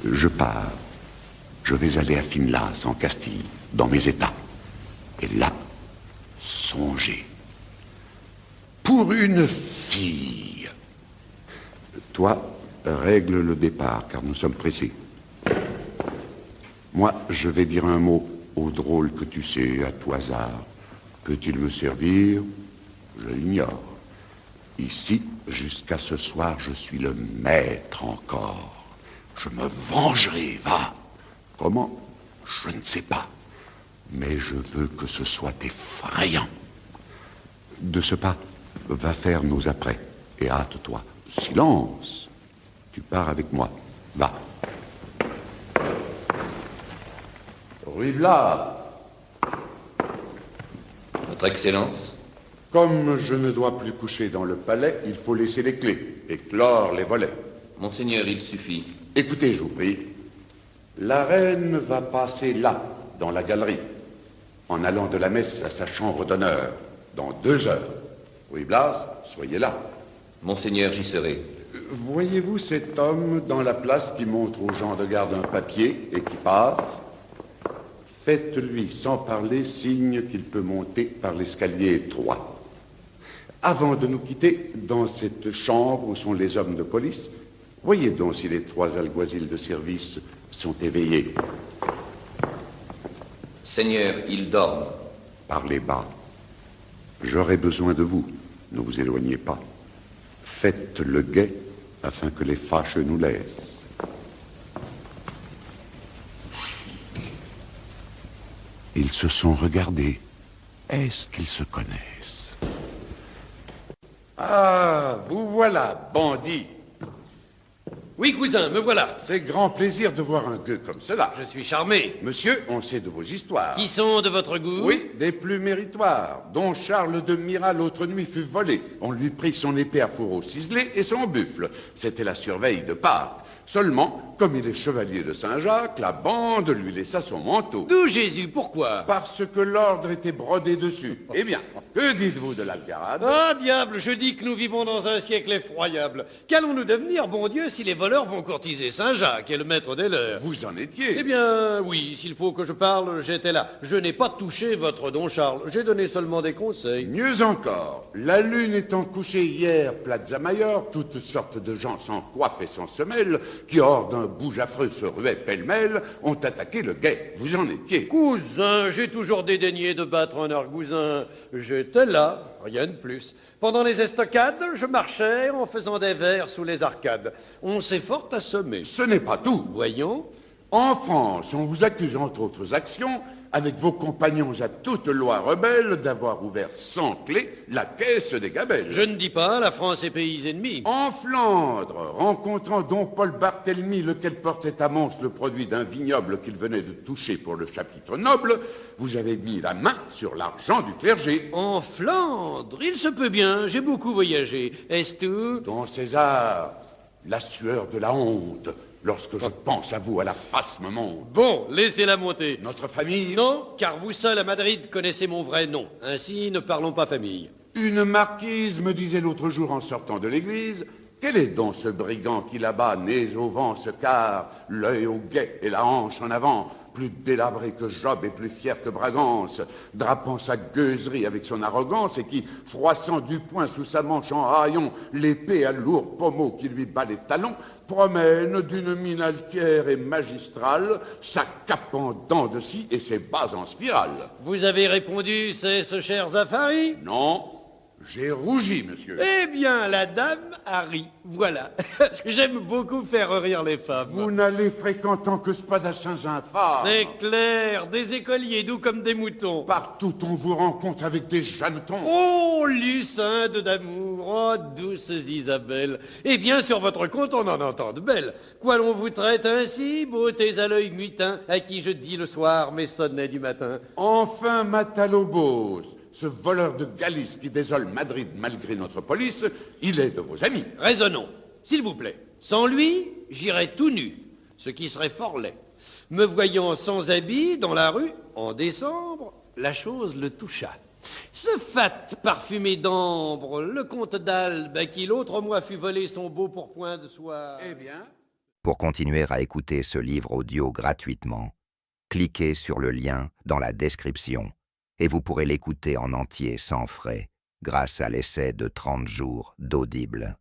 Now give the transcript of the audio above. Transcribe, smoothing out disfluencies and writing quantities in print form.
Je pars. Je vais aller à Finlas, en Castille, dans mes états. Et là, songez. Pour une fille. Toi, règle le départ, car nous sommes pressés. Moi, je vais dire un mot au drôle que tu sais, à tout hasard. Peut-il me servir? Je l'ignore. Ici, jusqu'à ce soir, je suis le maître encore. Je me vengerai, va. Comment? Je ne sais pas. Mais je veux que ce soit effrayant. De ce pas, va faire nos apprêts. Et hâte-toi. Silence. Tu pars avec moi. Va. Ruy Blas. Votre Excellence? Comme je ne dois plus coucher dans le palais, il faut laisser les clés et clore les volets. Monseigneur, il suffit. Écoutez, je vous prie. La reine va passer là, dans la galerie, en allant de la messe à sa chambre d'honneur, dans 2 heures. Ruy Blas, soyez là. Monseigneur, j'y serai. Voyez-vous cet homme dans la place qui montre aux gens de garde un papier et qui passe? Faites-lui, sans parler, signe qu'il peut monter par l'escalier étroit. Avant de nous quitter, dans cette chambre où sont les hommes de police, voyez donc si les 3 alguazils de service sont éveillés. Seigneur, ils dorment. Parlez bas. J'aurai besoin de vous. Ne vous éloignez pas. Faites le guet afin que les fâcheux nous laissent. Ils se sont regardés. Est-ce qu'ils se connaissent? Ah, vous voilà, bandit. Oui, cousin, me voilà. C'est grand plaisir de voir un gueux comme cela. Je suis charmé. Monsieur, on sait de vos histoires. Qui sont de votre goût? Oui, des plus méritoires, dont Charles de Mira l'autre nuit fut volé. On lui prit son épée à fourreau ciselé et son buffle. C'était la surveille de Pâques. Seulement, comme il est chevalier de Saint-Jacques, la bande lui laissa son manteau. D'où Jésus, pourquoi? Parce que l'ordre était brodé dessus. Eh bien, que dites-vous de l'Algarade? Ah, diable, je dis que nous vivons dans un siècle effroyable. Qu'allons-nous devenir, bon Dieu, si les voleurs vont courtiser Saint-Jacques et le maître des leurs? Vous en étiez. Eh bien, oui, s'il faut que je parle, j'étais là. Je n'ai pas touché votre don Charles, j'ai donné seulement des conseils. Mieux encore, la lune étant couchée hier, Plaza Mayor, toutes sortes de gens sans coiffe et sans semelle, qui hors d'un bouge affreux se ruaient pêle-mêle, ont attaqué le guet. Vous en étiez. Cousin, j'ai toujours dédaigné de battre un argousin. J'étais là, rien de plus. Pendant les estocades, je marchais en faisant des vers sous les arcades. On s'est fort assommé. Ce n'est pas tout. Voyons. En France, on vous accuse, entre autres actions, avec vos compagnons à toute loi rebelle, d'avoir ouvert sans clé la caisse des gabelles. Je ne dis pas, la France est pays ennemi. En Flandre, rencontrant don Paul Barthélemy, lequel portait à Mons le produit d'un vignoble qu'il venait de toucher pour le chapitre noble, vous avez mis la main sur l'argent du clergé. En Flandre, il se peut bien, j'ai beaucoup voyagé. Est-ce tout? Don César, la sueur de la honte, lorsque je pense à vous, à la face me monte. Bon, laissez-la monter. Notre famille? Non, car vous seul à Madrid connaissez mon vrai nom. Ainsi, ne parlons pas famille. Une marquise me disait l'autre jour en sortant de l'église, quel est donc ce brigand qui là-bas, nez au vent, se carre, l'œil au guet et la hanche en avant, plus délabré que Job et plus fier que Bragance, drapant sa gueuserie avec son arrogance et qui, froissant du poing sous sa manche en haillon, l'épée à lourd pommeau qui lui bat les talons, promène d'une mine altière et magistrale sa cape en dents de scie et ses bas en spirale. Vous avez répondu, c'est ce cher Zafari? Non, j'ai rougi, monsieur. Eh bien, la dame a ri. Voilà. J'aime beaucoup faire rire les femmes. Vous n'allez fréquentant que spadassins infâmes. C'est clair, des écoliers doux comme des moutons. Partout on vous rencontre avec des jeannetons. Oh, lucinde d'amour, oh, douces Isabelle. Eh bien, sur votre compte, on en entend de belles. Quoi l'on vous traite ainsi, beautés à l'œil mutin, à qui je dis le soir mes sonnets du matin. Enfin, Matalobos, ce voleur de Galice qui désole Madrid malgré notre police, il est de vos amis. Raisonnons, s'il vous plaît. Sans lui, j'irais tout nu, ce qui serait fort laid. Me voyant sans habit dans la rue, en décembre, la chose le toucha. Ce fat parfumé d'ambre, le comte d'Albe, à qui l'autre mois fut volé son beau pourpoint de soie. Eh bien Pour continuer à écouter ce livre audio gratuitement, cliquez sur le lien dans la description et vous pourrez l'écouter en entier sans frais grâce à l'essai de 30 jours d'Audible.